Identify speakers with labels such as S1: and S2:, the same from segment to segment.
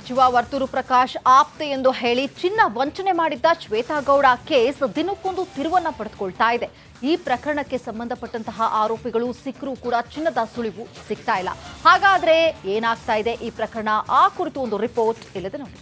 S1: ಸಚಿವ ವರ್ತೂರು ಪ್ರಕಾಶ್ ಆಪ್ತೆ ಎಂದು ಹೇಳಿ ಚಿನ್ನ ವಂಚನೆ ಮಾಡಿದ್ದ ಶ್ವೇತಾ ಗೌಡ ಕೇಸ್ ದಿನಕ್ಕೊಂದು ತಿರುವನ್ನ ಪಡೆದುಕೊಳ್ತಾ ಇದೆ. ಈ ಪ್ರಕರಣಕ್ಕೆ ಸಂಬಂಧಪಟ್ಟಂತಹ ಆರೋಪಿಗಳು ಸಿಕ್ಕರೂ ಕೂಡ ಚಿನ್ನದ ಸುಳಿವು ಸಿಗ್ತಾ ಇಲ್ಲ. ಹಾಗಾದ್ರೆ ಏನಾಗ್ತಾ ಇದೆ ಈ ಪ್ರಕರಣ? ಆ ಕುರಿತು ಒಂದು ರಿಪೋರ್ಟ್ ಇಲ್ಲದೆ ನೋಡಿ.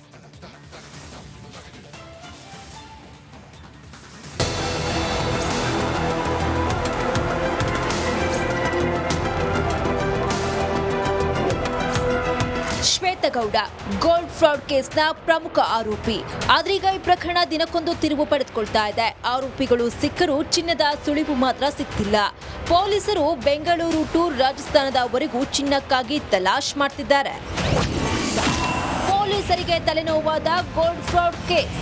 S2: ಶ್ವೇತಾ ಗೌಡ ಗೋಲ್ಡ್ ಫ್ರಾಡ್ ಕೇಸ್ನ ಪ್ರಮುಖ ಆರೋಪಿ. ಆದ್ರೀಗ ಈ ಪ್ರಕರಣ ದಿನಕ್ಕೊಂದು ತಿರುವು ಪಡೆದುಕೊಳ್ತಾ ಇದೆ. ಆರೋಪಿಗಳು ಸಿಕ್ಕರೂ ಚಿನ್ನದ ಸುಳಿವು ಮಾತ್ರ ಸಿಗ್ತಿಲ್ಲ. ಪೊಲೀಸರು ಬೆಂಗಳೂರು ಟು ರಾಜಸ್ಥಾನದವರೆಗೂ ಚಿನ್ನಕ್ಕಾಗಿ ತಲಾಶ್ ಮಾಡ್ತಿದ್ದಾರೆ. ಪೊಲೀಸರಿಗೆ ತಲೆನೋವಾದ ಗೋಲ್ಡ್ ಫ್ರಾಡ್ ಕೇಸ್.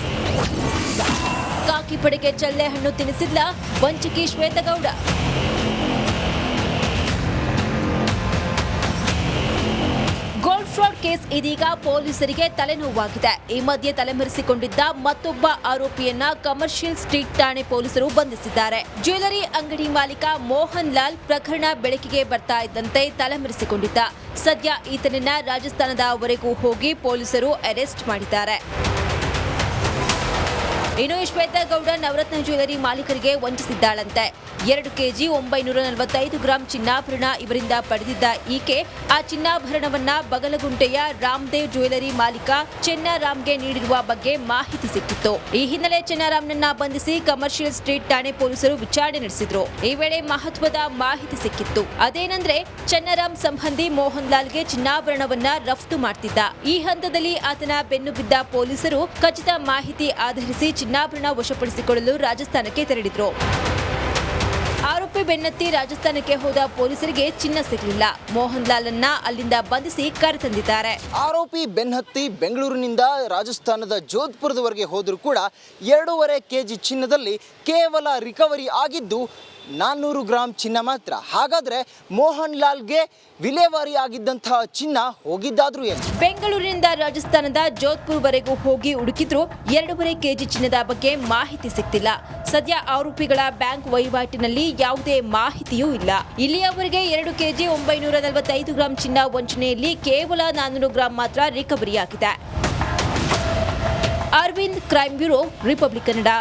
S2: ಕಾಕಿ ಪಡೆಗೆ ಚಳ್ಳೆ ಹಣ್ಣು ತಿನ್ನಿಸಿದ್ಲ ವಂಚಕಿ Shweta Gowda. Gold fraud case ಇದೀಗ ಪೊಲೀಸರಿಗೆ ತಲೆನೋವಾಗಿದೆ. ಈ ಮಧ್ಯೆ ತಲೆಮರೆಸಿಕೊಂಡಿದ್ದ ಮತ್ತೊಬ್ಬ ಆರೋಪಿಯನ್ನ ಕಮರ್ಷಿಯಲ್ ಸ್ಟ್ರೀಟ್ ಠಾಣೆ ಪೊಲೀಸರು ಬಂಧಿಸಿದ್ದಾರೆ. ಜ್ಯುವೆಲರಿ ಅಂಗಡಿ ಮಾಲೀಕ ಮೋಹನ್ ಲಾಲ್ ಪ್ರಕರಣ ಬೆಳಕಿಗೆ ಬರ್ತಾ ಇದ್ದಂತೆ ತಲೆಮರೆಸಿಕೊಂಡಿದ್ದ. ಸದ್ಯ ಈತನನ್ನ ರಾಜಸ್ಥಾನದವರೆಗೂ ಹೋಗಿ ಪೊಲೀಸರು ಅರೆಸ್ಟ್ ಮಾಡಿದ್ದಾರೆ. ಇನ್ನು ಶ್ವೇತಾ ಗೌಡ ನವರತ್ನ ಜ್ಯುವೆಲರಿ ಮಾಲೀಕರಿಗೆ ವಂಚಿಸಿದ್ದಾಳಂತೆ. 2 ಕೆಜಿ 945 ಗ್ರಾಂ ಚಿನ್ನಾಭರಣ ಇವರಿಂದ ಪಡೆದಿದ್ದ ಈಕೆ ಆ ಚಿನ್ನಾಭರಣವನ್ನ ಬಗಲಗುಂಟೆಯ ರಾಮದೇವ್ ಜ್ಯುವೆಲರಿ ಮಾಲೀಕ ಚೆನ್ನಾರಾಮ್ಗೆ ನೀಡಿರುವ ಬಗ್ಗೆ ಮಾಹಿತಿ ಸಿಕ್ಕಿತ್ತು. ಈ ಹಿನ್ನೆಲೆ ಚೆನ್ನಾರಾಮ್ನನ್ನ ಬಂಧಿಸಿ ಕಮರ್ಷಿಯಲ್ ಸ್ಟ್ರೀಟ್ ಠಾಣೆ ಪೊಲೀಸರು ವಿಚಾರಣೆ ನಡೆಸಿದ್ರು. ಈ ವೇಳೆ ಮಹತ್ವದ ಮಾಹಿತಿ ಸಿಕ್ಕಿತ್ತು. ಅದೇನೆಂದ್ರೆ ಚೆನ್ನಾರಾಮ್ ಸಂಬಂಧಿ ಮೋಹನ್ ಲಾಲ್ಗೆ ಚಿನ್ನಾಭರಣವನ್ನ ರಫ್ತು ಮಾಡ್ತಿದ್ದ. ಈ ಹಂತದಲ್ಲಿ ಆತನ ಬೆನ್ನು ಬಿದ್ದ ಪೊಲೀಸರು ಖಚಿತ ಮಾಹಿತಿ ಆಧರಿಸಿ ಚಿನ್ನಾಭರಣ ವಶಪಡಿಸಿಕೊಳ್ಳಲು ರಾಜಸ್ಥಾನಕ್ಕೆ ತೆರಳಿದ್ರು. ಆರೋಪಿ ಬೆನ್ನತ್ತಿ ರಾಜಸ್ಥಾನಕ್ಕೆ ಹೋದ ಪೊಲೀಸರಿಗೆ ಚಿನ್ನ ಸಿಗಲಿಲ್ಲ. ಮೋಹನ್ ಲಾಲ್ ಅನ್ನ ಅಲ್ಲಿಂದ ಬಂಧಿಸಿ ಕರೆತಂದಿದ್ದಾರೆ.
S3: ಆರೋಪಿ ಬೆನ್ನತ್ತಿ ಬೆಂಗಳೂರಿನಿಂದ ರಾಜಸ್ಥಾನದ ಜೋಧ್ಪುರದವರೆಗೆ ಹೋದರೂ ಕೂಡ 2.5 ಕೆಜಿ ಚಿನ್ನದಲ್ಲಿ ಕೇವಲ ರಿಕವರಿ ಆಗಿದ್ದು 400 ಗ್ರಾಂ ಚಿನ್ನ ಮಾತ್ರ. ಹಾಗಾದ್ರೆ ಮೋಹನ್ ಲಾಲ್ಗೆ ವಿಲೇವಾರಿ ಆಗಿದ್ದಂತಹ ಚಿನ್ನ ಹೋಗಿದ್ದಾದ್ರೂ ಏನು?
S2: ಬೆಂಗಳೂರಿನಿಂದ ರಾಜಸ್ಥಾನದ ಜೋಧ್ಪುರ್ವರೆಗೂ ಹೋಗಿ ಹುಡುಕಿದ್ರು 2.5 ಕೆಜಿ ಚಿನ್ನದ ಬಗ್ಗೆ ಮಾಹಿತಿ ಸಿಗ್ತಿಲ್ಲ. ಸದ್ಯ ಆರೋಪಿಗಳ ಬ್ಯಾಂಕ್ ವಹಿವಾಟಿನಲ್ಲಿ ಯಾವುದೇ ಮಾಹಿತಿಯೂ ಇಲ್ಲ. ಇಲ್ಲಿಯವರೆಗೆ 2 ಕೆಜಿ 945 ಗ್ರಾಂ ಚಿನ್ನ ವಂಚನೆಯಲ್ಲಿ ಕೇವಲ 400 ಗ್ರಾಂ ಮಾತ್ರ ರಿಕವರಿ ಆಗಿದೆ. Arvind, crime bureau, republic Kannada.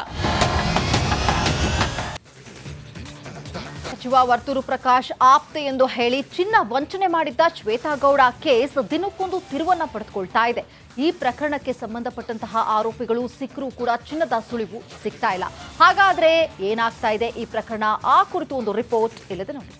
S1: ಸಚಿವ ವರ್ತೂರು ಪ್ರಕಾಶ್ ಆಪ್ತೆ ಎಂದು ಹೇಳಿ ಚಿನ್ನ ವಂಚನೆ ಮಾಡಿದ್ದ ಶ್ವೇತಾ ಗೌಡ ಕೇಸ್ ದಿನಕ್ಕೊಂದು ತಿರುವನ್ನ ಪಡೆದುಕೊಳ್ತಾ ಇದೆ. ಈ ಪ್ರಕರಣಕ್ಕೆ ಸಂಬಂಧಪಟ್ಟಂತಹ ಆರೋಪಿಗಳು ಸಿಕ್ಕರೂ ಕೂಡ ಚಿನ್ನದ ಸುಳಿವು ಸಿಗ್ತಾ ಇಲ್ಲ. ಹಾಗಾದ್ರೆ ಏನಾಗ್ತಾ ಇದೆ ಈ ಪ್ರಕರಣ? ಆ ಕುರಿತು ಒಂದು ರಿಪೋರ್ಟ್ ಇಲ್ಲದೆ ನೋಡಿ.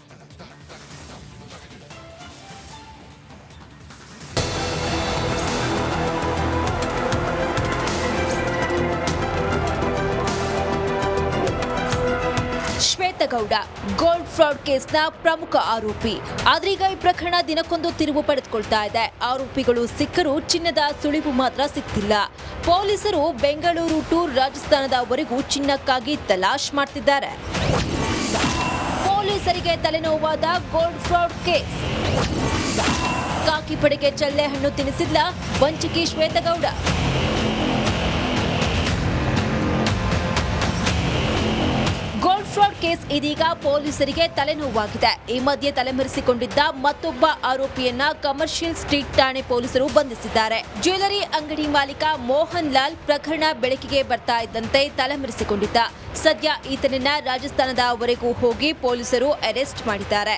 S2: ಶ್ವೇತಾ ಗೌಡ ಗೋಲ್ಡ್ ಫ್ರಾಡ್ ಕೇಸ್ನ ಪ್ರಮುಖ ಆರೋಪಿ. ಆದ್ರೀಗ ಈ ಪ್ರಕರಣ ದಿನಕ್ಕೊಂದು ತಿರುವು ಪಡೆದುಕೊಳ್ತಾ ಇದೆ. ಆರೋಪಿಗಳು ಸಿಕ್ಕರೂ ಚಿನ್ನದ ಸುಳಿವು ಮಾತ್ರ ಸಿಗ್ತಿಲ್ಲ. ಪೊಲೀಸರು ಬೆಂಗಳೂರು ಟು ರಾಜಸ್ಥಾನದವರೆಗೂ ಚಿನ್ನಕ್ಕಾಗಿ ತಲಾಶ್ ಮಾಡ್ತಿದ್ದಾರೆ. ಪೊಲೀಸರಿಗೆ ತಲೆನೋವಾದ ಗೋಲ್ಡ್ ಫ್ರಾಡ್ ಕೇಸ್. ಕಾಕಿ ಪಡೆಗೆ ಚಳ್ಳೆ ಹಣ್ಣು ತಿನ್ನಿಸಿದ್ಲ ವಂಚಕಿ Shweta Gowda. Gold fraud case ಇದೀಗ ಪೊಲೀಸರಿಗೆ ತಲೆನೋವಾಗಿದೆ. ಈ ಮಧ್ಯೆ ತಲೆಮರೆಸಿಕೊಂಡಿದ್ದ ಮತ್ತೊಬ್ಬ ಆರೋಪಿಯನ್ನ ಕಮರ್ಷಿಯಲ್ ಸ್ಟ್ರೀಟ್ ಠಾಣೆ ಪೊಲೀಸರು ಬಂಧಿಸಿದ್ದಾರೆ. ಜ್ಯುವೆಲರಿ ಅಂಗಡಿ ಮಾಲೀಕ ಮೋಹನ್ ಲಾಲ್ ಪ್ರಕರಣ ಬೆಳಕಿಗೆ ಬರ್ತಾ ಇದ್ದಂತೆ ತಲೆಮರೆಸಿಕೊಂಡಿದ್ದ. ಸದ್ಯ ಈತನನ್ನ ರಾಜಸ್ಥಾನದವರೆಗೂ ಹೋಗಿ ಪೊಲೀಸರು ಅರೆಸ್ಟ್ ಮಾಡಿದ್ದಾರೆ.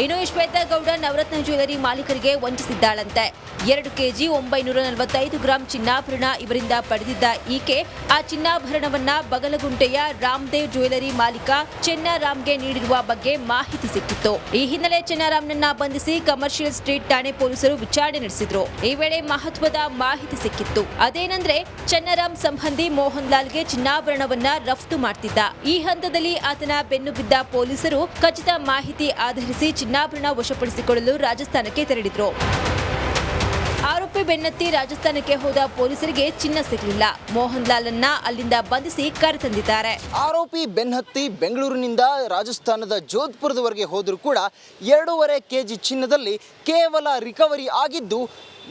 S2: ಇನ್ನು ಶ್ವೇತಾ ಗೌಡ ನವರತ್ನ ಜ್ಯುವೆಲರಿ ಮಾಲೀಕರಿಗೆ ವಂಚಿಸಿದ್ದಾಳಂತೆ. 2 ಕೆಜಿ 945 ಗ್ರಾಂ ಚಿನ್ನಾಭರಣ ಇವರಿಂದ ಪಡೆದಿದ್ದ ಈಕೆ ಆ ಚಿನ್ನಾಭರಣವನ್ನ ಬಗಲಗುಂಟೆಯ ರಾಮದೇವ್ ಜ್ಯುವೆಲರಿ ಮಾಲೀಕ ಚೆನ್ನಾರಾಮ್ಗೆ ನೀಡಿರುವ ಬಗ್ಗೆ ಮಾಹಿತಿ ಸಿಕ್ಕಿತ್ತು. ಈ ಹಿನ್ನೆಲೆ ಚೆನ್ನಾರಾಮ್ನನ್ನ ಬಂಧಿಸಿ ಕಮರ್ಷಿಯಲ್ ಸ್ಟ್ರೀಟ್ ಠಾಣೆ ಪೊಲೀಸರು ವಿಚಾರಣೆ ನಡೆಸಿದ್ರು. ಈ ವೇಳೆ ಮಹತ್ವದ ಮಾಹಿತಿ ಸಿಕ್ಕಿತ್ತು. ಅದೇನೆಂದ್ರೆ ಚೆನ್ನಾರಾಮ್ ಸಂಬಂಧಿ ಮೋಹನ್ ಲಾಲ್ಗೆ ಚಿನ್ನಾಭರಣವನ್ನ ರಫ್ತು ಮಾಡ್ತಿದ್ದ. ಈ ಹಂತದಲ್ಲಿ ಆತನ ಬೆನ್ನು ಬಿದ್ದ ಪೊಲೀಸರು ಖಚಿತ ಮಾಹಿತಿ ಆಧರಿಸಿ ಚಿನ್ನಾಭರಣ ವಶಪಡಿಸಿಕೊಳ್ಳಲು ರಾಜಸ್ಥಾನಕ್ಕೆ ತೆರಳಿದ್ರು. ಆರೋಪಿ ಬೆನ್ನತ್ತಿ ರಾಜಸ್ಥಾನಕ್ಕೆ ಹೋದ ಪೊಲೀಸರಿಗೆ ಚಿನ್ನ ಸಿಗಲಿಲ್ಲ. ಮೋಹನ್ ಲಾಲ್ ಅನ್ನ ಅಲ್ಲಿಂದ ಬಂಧಿಸಿ ಕರೆತಂದಿದ್ದಾರೆ.
S3: ಆರೋಪಿ ಬೆನ್ನತ್ತಿ ಬೆಂಗಳೂರಿನಿಂದ ರಾಜಸ್ಥಾನದ ಜೋಧ್ಪುರದವರೆಗೆ ಹೋದರೂ ಕೂಡ 2.5 ಕೆಜಿ ಚಿನ್ನದಲ್ಲಿ ಕೇವಲ ರಿಕವರಿ ಆಗಿದ್ದು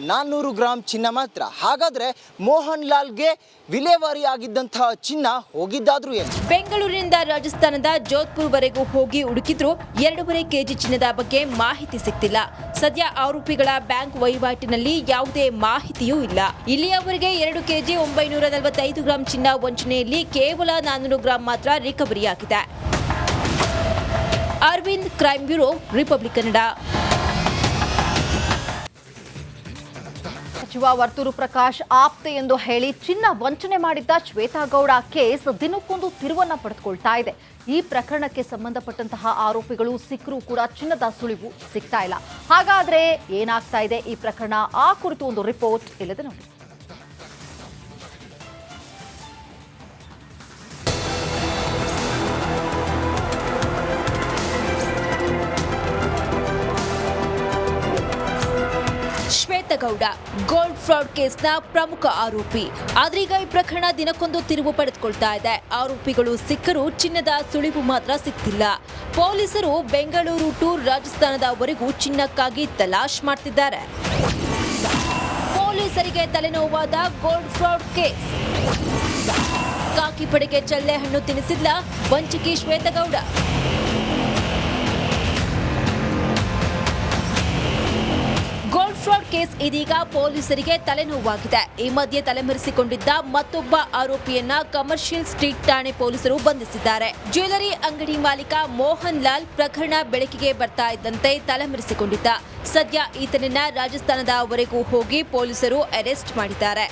S3: 400 ಗ್ರಾಂ ಚಿನ್ನ ಮಾತ್ರ. ಹಾಗಾದ್ರೆ ಮೋಹನ್ ಲಾಲ್ಗೆ ವಿಲೇವಾರಿ ಆಗಿದ್ದಂತಹ ಚಿನ್ನ ಹೋಗಿದ್ದಾದ್ರೂ ಏನು?
S2: ಬೆಂಗಳೂರಿನಿಂದ ರಾಜಸ್ಥಾನದ ಜೋಧ್ಪುರ್ವರೆಗೂ ಹೋಗಿ ಹುಡುಕಿದ್ರೂ 2.5 ಕೆಜಿ ಚಿನ್ನದ ಬಗ್ಗೆ ಮಾಹಿತಿ ಸಿಗ್ತಿಲ್ಲ. ಸದ್ಯ ಆರೋಪಿಗಳ ಬ್ಯಾಂಕ್ ವಹಿವಾಟಿನಲ್ಲಿ ಯಾವುದೇ ಮಾಹಿತಿಯೂ ಇಲ್ಲ. ಇಲ್ಲಿಯವರೆಗೆ 2 ಕೆಜಿ 945 ಗ್ರಾಂ ಚಿನ್ನ ವಂಚನೆಯಲ್ಲಿ ಕೇವಲ 400 ಗ್ರಾಂ ಮಾತ್ರ ರಿಕವರಿಯಾಗಿದೆ. Arvind, crime bureau, republic Kannada.
S1: ಸಚಿವ ವರ್ತೂರು ಪ್ರಕಾಶ್ ಆಪ್ತೆ ಎಂದು ಹೇಳಿ ಚಿನ್ನ ವಂಚನೆ ಮಾಡಿದ್ದ ಶ್ವೇತಾಗೌಡ ಕೇಸ್ ದಿನಕ್ಕೊಂದು ತಿರುವನ್ನ ಪಡೆದುಕೊಳ್ತಾ ಇದೆ. ಈ ಪ್ರಕರಣಕ್ಕೆ ಸಂಬಂಧಪಟ್ಟಂತಹ ಆರೋಪಿಗಳು ಸಿಕ್ಕರೂ ಕೂಡ ಚಿನ್ನದ ಸುಳಿವು ಸಿಗ್ತಾ ಇಲ್ಲ. ಹಾಗಾದ್ರೆ ಏನಾಗ್ತಾ ಇದೆ ಈ ಪ್ರಕರಣ? ಆ ಕುರಿತು ಒಂದು ರಿಪೋರ್ಟ್ ಇಲ್ಲದೆ ನೋಡಿ.
S2: ಶ್ವೇತಗೌಡ ಗೋಲ್ಡ್ ಫ್ರಾಡ್ ಕೇಸ್ನ ಪ್ರಮುಖ ಆರೋಪಿ. ಆದ್ರೀಗ ಈ ಪ್ರಕರಣ ದಿನಕ್ಕೊಂದು ತಿರುವು ಪಡೆದುಕೊಳ್ತಾ ಇದೆ. ಆರೋಪಿಗಳು ಸಿಕ್ಕರೂ ಚಿನ್ನದ ಸುಳಿವು ಮಾತ್ರ ಸಿಗ್ತಿಲ್ಲ. ಪೊಲೀಸರು ಬೆಂಗಳೂರು ಟು ರಾಜಸ್ಥಾನದವರೆಗೂ ಚಿನ್ನಕ್ಕಾಗಿ ತಲಾಶ್ ಮಾಡ್ತಿದ್ದಾರೆ. ಪೊಲೀಸರಿಗೆ ತಲೆನೋವಾದ ಗೋಲ್ಡ್ ಫ್ರಾಡ್ ಕೇಸ್. ಕಾಕಿ ಪಡೆಗೆ ಚಳ್ಳೆ ಹಣ್ಣು ತಿನ್ನಿಸಿದ್ಲ ವಂಚಕಿ ಶ್ವೇತಗೌಡ. ಗೋಲ್ಡ್ ಫ್ರಾಡ್ ಕೇಸ್ ಇದೀಗ ಪೊಲೀಸರಿಗೆ ತಲೆನೋವಾಗಿದೆ. ಈ ಮಧ್ಯೆ ತಲೆಮರೆಸಿಕೊಂಡಿದ್ದ ಮತ್ತೊಬ್ಬ ಆರೋಪಿಯನ್ನ ಕಮರ್ಷಿಯಲ್ ಸ್ಟ್ರೀಟ್ ಠಾಣೆ ಪೊಲೀಸರು ಬಂಧಿಸಿದ್ದಾರೆ. ಜ್ಯುವೆಲರಿ ಅಂಗಡಿ ಮಾಲೀಕ ಮೋಹನ್ ಲಾಲ್ ಪ್ರಕರಣ ಬೆಳಕಿಗೆ ಬರ್ತಾ ಇದ್ದಂತೆ ತಲೆಮರೆಸಿಕೊಂಡಿದ್ದ. ಸದ್ಯ ಈತನನ್ನ ರಾಜಸ್ಥಾನದವರೆಗೂ ಹೋಗಿ ಪೊಲೀಸರು ಅರೆಸ್ಟ್ ಮಾಡಿದ್ದಾರೆ.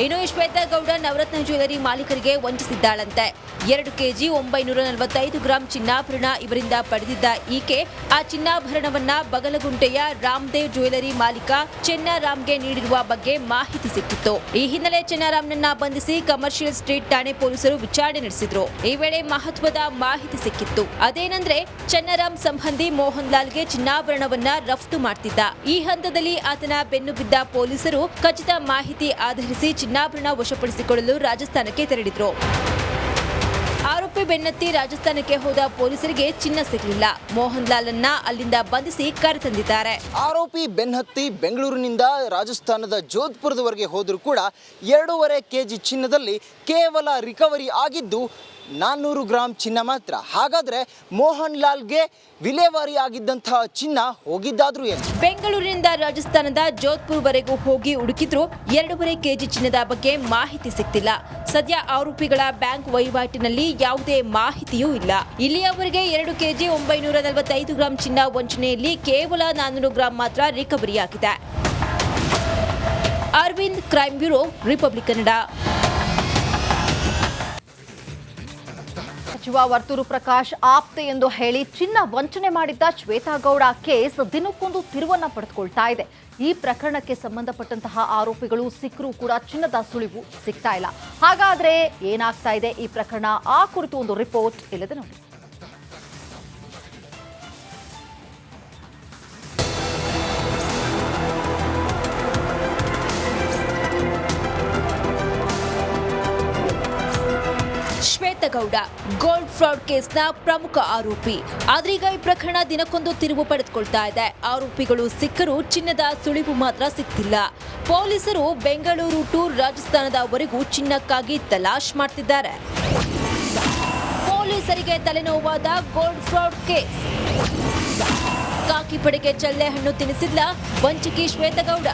S2: ಇನ್ನು ಶ್ವೇತಗೌಡ ನವರತ್ನ ಜ್ಯುವೆಲರಿ ಮಾಲೀಕರಿಗೆ ವಂಚಿಸಿದ್ದಾಳಂತೆ. 2 ಕೆಜಿ 945 ಗ್ರಾಂ ಚಿನ್ನಾಭರಣ ಇವರಿಂದ ಪಡೆದಿದ್ದ ಈಕೆ ಆ ಚಿನ್ನಾಭರಣವನ್ನ ಬಗಲಗುಂಟೆಯ ರಾಮದೇವ್ ಜ್ಯುವೆಲರಿ ಮಾಲೀಕ ಚೆನ್ನಾರಾಮ್ಗೆ ನೀಡಿರುವ ಬಗ್ಗೆ ಮಾಹಿತಿ ಸಿಕ್ಕಿತ್ತು. ಈ ಹಿನ್ನೆಲೆ ಚೆನ್ನಾರಾಮ್ನನ್ನ ಬಂಧಿಸಿ ಕಮರ್ಷಿಯಲ್ ಸ್ಟ್ರೀಟ್ ಠಾಣೆ ಪೊಲೀಸರು ವಿಚಾರಣೆ ನಡೆಸಿದ್ರು. ಈ ವೇಳೆ ಮಹತ್ವದ ಮಾಹಿತಿ ಸಿಕ್ಕಿತ್ತು. ಅದೇನೆಂದ್ರೆ ಚೆನ್ನಾರಾಮ್ ಸಂಬಂಧಿ ಮೋಹನ್ ಲಾಲ್ಗೆ ಚಿನ್ನಾಭರಣವನ್ನ ರಫ್ತು ಮಾಡ್ತಿದ್ದ. ಈ ಹಂತದಲ್ಲಿ ಆತನ ಬೆನ್ನು ಬಿದ್ದ ಪೊಲೀಸರು ಖಚಿತ ಮಾಹಿತಿ ಆಧರಿಸಿ ಚಿನ್ನಾಭರಣ ವಶಪಡಿಸಿಕೊಳ್ಳಲು ರಾಜಸ್ಥಾನಕ್ಕೆ ತೆರಳಿದ್ರು. ಆರೋಪಿ ಬೆನ್ನತ್ತಿ ರಾಜಸ್ಥಾನಕ್ಕೆ ಹೋದ ಪೊಲೀಸರಿಗೆ ಚಿನ್ನ ಸಿಗಲಿಲ್ಲ. ಮೋಹನ್ ಲಾಲ್ನ ಅಲ್ಲಿಂದ ಬಂಧಿಸಿ ಕರೆತಂದಿದ್ದಾರೆ.
S3: ಆರೋಪಿ ಬೆನ್ನತ್ತಿ ಬೆಂಗಳೂರಿನಿಂದ ರಾಜಸ್ಥಾನದ ಜೋಧ್ಪುರದವರೆಗೆ ಹೋದರೂ ಕೂಡ 2.5 ಕೆಜಿ ಚಿನ್ನದಲ್ಲಿ ಕೇವಲ ರಿಕವರಿ ಆಗಿದ್ದು 400 ಗ್ರಾಂ ಚಿನ್ನ ಮಾತ್ರ. ಹಾಗಾದ್ರೆ ಮೋಹನ್ ಲಾಲ್ಗೆ ವಿಲೇವಾರಿ ಆಗಿದ್ದಂತಹ ಚಿನ್ನ ಹೋಗಿದ್ದಾದ್ರೂ ಏನು?
S2: ಬೆಂಗಳೂರಿನಿಂದ ರಾಜಸ್ಥಾನದ ಜೋಧ್ಪುರ್ವರೆಗೂ ಹೋಗಿ ಹುಡುಕಿದ್ರೂ 2.5 ಕೆಜಿ ಚಿನ್ನದ ಬಗ್ಗೆ ಮಾಹಿತಿ ಸಿಗ್ತಿಲ್ಲ. ಸದ್ಯ ಆರೋಪಿಗಳ ಬ್ಯಾಂಕ್ ವಹಿವಾಟಿನಲ್ಲಿ ಯಾವುದೇ ಮಾಹಿತಿಯೂ ಇಲ್ಲ. ಇಲ್ಲಿಯವರೆಗೆ 2 ಕೆಜಿ 945 ಗ್ರಾಂ ಚಿನ್ನ ವಂಚನೆಯಲ್ಲಿ ಕೇವಲ 400 ಗ್ರಾಂ ಮಾತ್ರ ರಿಕವರಿಯಾಗಿದೆ. Arvind, crime bureau, republic Kannada.
S1: ಸಚಿವ ವರ್ತೂರು ಪ್ರಕಾಶ್ ಆಪ್ತೆ ಎಂದು ಹೇಳಿ ಚಿನ್ನ ವಂಚನೆ ಮಾಡಿದ್ದ ಶ್ವೇತಾಗೌಡ ಕೇಸ್ ದಿನಕ್ಕೊಂದು ತಿರುವನ್ನ ಪಡೆದುಕೊಳ್ತಾ ಇದೆ. ಈ ಪ್ರಕರಣಕ್ಕೆ ಸಂಬಂಧಪಟ್ಟಂತಹ ಆರೋಪಿಗಳು ಸಿಕ್ಕರೂ ಕೂಡ ಚಿನ್ನದ ಸುಳಿವು ಸಿಗ್ತಾ ಇಲ್ಲ. ಹಾಗಾದ್ರೆ ಏನಾಗ್ತಾ ಇದೆ ಈ ಪ್ರಕರಣ? ಆ ಕುರಿತು ಒಂದು ರಿಪೋರ್ಟ್ ಇಲ್ಲದೆ ನೋಡಿ.
S2: ಶ್ವೇತಗೌಡ ಗೋಲ್ಡ್ ಫ್ರಾಡ್ ಕೇಸ್ನ ಪ್ರಮುಖ ಆರೋಪಿ. ಆದ್ರೀಗ ಈ ಪ್ರಕರಣ ದಿನಕ್ಕೊಂದು ತಿರುವು ಪಡೆದುಕೊಳ್ತಾ ಇದೆ. ಆರೋಪಿಗಳು ಸಿಕ್ಕರೂ ಚಿನ್ನದ ಸುಳಿವು ಮಾತ್ರ ಸಿಗ್ತಿಲ್ಲ. ಪೊಲೀಸರು ಬೆಂಗಳೂರು ಟು ರಾಜಸ್ಥಾನದವರೆಗೂ ಚಿನ್ನಕ್ಕಾಗಿ ತಲಾಶ್ ಮಾಡ್ತಿದ್ದಾರೆ. ಪೊಲೀಸರಿಗೆ ತಲೆನೋವಾದ ಗೋಲ್ಡ್ ಫ್ರಾಡ್ ಕೇಸ್. ಕಾಕಿ ಪಡೆಗೆ ಚಳ್ಳೆ ಹಣ್ಣು ತಿನ್ನಿಸಿದ್ಲ ವಂಚಕಿ ಶ್ವೇತಗೌಡ.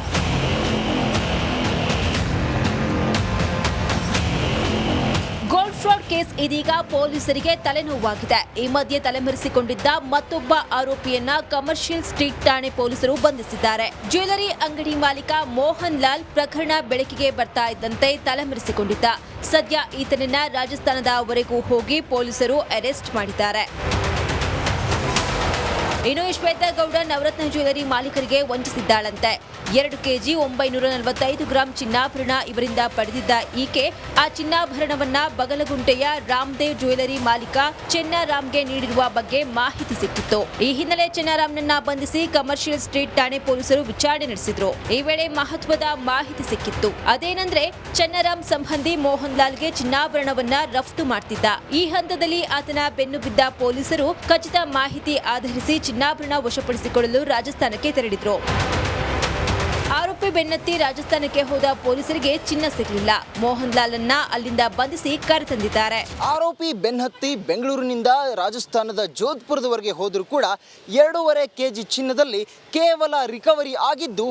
S2: ಗೋಲ್ಡ್ ಫ್ರಾಡ್ ಕೇಸ್ ಇದೀಗ ಪೊಲೀಸರಿಗೆ ತಲೆನೋವಾಗಿದೆ. ಈ ಮಧ್ಯೆ ತಲೆಮರೆಸಿಕೊಂಡಿದ್ದ ಮತ್ತೊಬ್ಬ ಆರೋಪಿಯನ್ನ ಕಮರ್ಷಿಯಲ್ ಸ್ಟ್ರೀಟ್ ಠಾಣೆ ಪೊಲೀಸರು ಬಂಧಿಸಿದ್ದಾರೆ. ಜ್ಯುವೆಲರಿ ಅಂಗಡಿ ಮಾಲೀಕ ಮೋಹನ್ ಲಾಲ್ ಪ್ರಕರಣ ಬೆಳಕಿಗೆ ಬರ್ತಾ ಇದ್ದಂತೆ ತಲೆಮರೆಸಿಕೊಂಡಿದ್ದ. ಸದ್ಯ ಈತನನ್ನ ರಾಜಸ್ಥಾನದವರೆಗೂ ಹೋಗಿ ಪೊಲೀಸರು ಅರೆಸ್ಟ್ ಮಾಡಿದ್ದಾರೆ. ಇನ್ನು ಶ್ವೇತಗೌಡ ನವರತ್ನ ಜ್ಯುವೆಲರಿ ಮಾಲೀಕರಿಗೆ ವಂಚಿಸಿದ್ದಾಳಂತೆ. 2 ಕೆಜಿ 945 ಗ್ರಾಂ ಚಿನ್ನಾಭರಣ ಇವರಿಂದ ಪಡೆದಿದ್ದ ಈಕೆ ಆ ಚಿನ್ನಾಭರಣವನ್ನ ಬಗಲಗುಂಟೆಯ ರಾಮದೇವ್ ಜ್ಯುವೆಲರಿ ಮಾಲೀಕ ಚೆನ್ನಾರಾಮ್ಗೆ ನೀಡಿರುವ ಬಗ್ಗೆ ಮಾಹಿತಿ ಸಿಕ್ಕಿತ್ತು. ಈ ಹಿನ್ನೆಲೆ ಚೆನ್ನಾರಾಮ್ನನ್ನ ಬಂಧಿಸಿ ಕಮರ್ಷಿಯಲ್ ಸ್ಟ್ರೀಟ್ ಠಾಣೆ ಪೊಲೀಸರು ವಿಚಾರಣೆ ನಡೆಸಿದ್ರು. ಈ ವೇಳೆ ಮಹತ್ವದ ಮಾಹಿತಿ ಸಿಕ್ಕಿತ್ತು. ಅದೇನೆಂದ್ರೆ ಚೆನ್ನಾರಾಮ್ ಸಂಬಂಧಿ ಮೋಹನ್ ಲಾಲ್ಗೆ ಚಿನ್ನಾಭರಣವನ್ನ ರಫ್ತು ಮಾಡ್ತಿದ್ದ. ಈ ಹಂತದಲ್ಲಿ ಆತನ ಬೆನ್ನು ಬಿದ್ದ ಪೊಲೀಸರು ಖಚಿತ ಮಾಹಿತಿ ಆಧರಿಸಿ ಚಿನ್ನಾಭರಣ ವಶಪಡಿಸಿಕೊಳ್ಳಲು ರಾಜಸ್ಥಾನಕ್ಕೆ ತೆರಳಿದ್ರು. ಆರೋಪಿ ಬೆನ್ನತ್ತಿ ರಾಜಸ್ಥಾನಕ್ಕೆ ಹೋದ ಪೊಲೀಸರಿಗೆ ಚಿನ್ನ ಸಿಗಲಿಲ್ಲ. ಮೋಹನ್ ಲಾಲ್ ಅನ್ನ ಅಲ್ಲಿಂದ ಬಂಧಿಸಿ ಕರೆತಂದಿದ್ದಾರೆ.
S3: ಆರೋಪಿ ಬೆನ್ನತ್ತಿ ಬೆಂಗಳೂರಿನಿಂದ ರಾಜಸ್ಥಾನದ ಜೋಧ್ಪುರದವರೆಗೆ ಹೋದರೂ ಕೂಡ 2.5 ಕೆಜಿ ಚಿನ್ನದಲ್ಲಿ ಕೇವಲ ರಿಕವರಿ ಆಗಿದ್ದು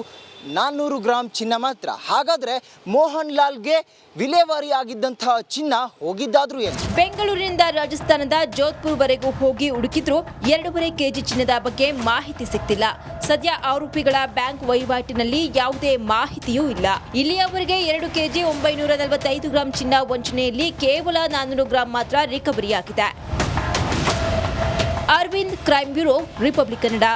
S3: 400 ಗ್ರಾಂ ಚಿನ್ನ ಮಾತ್ರ. ಹಾಗಾದ್ರೆ ಮೋಹನ್ ಲಾಲ್ಗೆ ವಿಲೇವಾರಿ ಆಗಿದ್ದಂತಹ ಚಿನ್ನ ಹೋಗಿದ್ದಾದ್ರೂ ಏನು?
S2: ಬೆಂಗಳೂರಿನಿಂದ ರಾಜಸ್ಥಾನದ ಜೋಧ್ಪುರ್ವರೆಗೂ ಹೋಗಿ ಹುಡುಕಿದ್ರು 2.5 ಕೆಜಿ ಚಿನ್ನದ ಬಗ್ಗೆ ಮಾಹಿತಿ ಸಿಗ್ತಿಲ್ಲ. ಸದ್ಯ ಆರೋಪಿಗಳ ಬ್ಯಾಂಕ್ ವಹಿವಾಟಿನಲ್ಲಿ ಯಾವುದೇ ಮಾಹಿತಿಯೂ ಇಲ್ಲ. ಇಲ್ಲಿಯವರೆಗೆ 2 ಕೆಜಿ 945 ಗ್ರಾಂ ಚಿನ್ನ ವಂಚನೆಯಲ್ಲಿ ಕೇವಲ 400 ಗ್ರಾಂ ಮಾತ್ರ ರಿಕವರಿ ಆಗಿದೆ. Arvind, crime bureau, republic Kannada.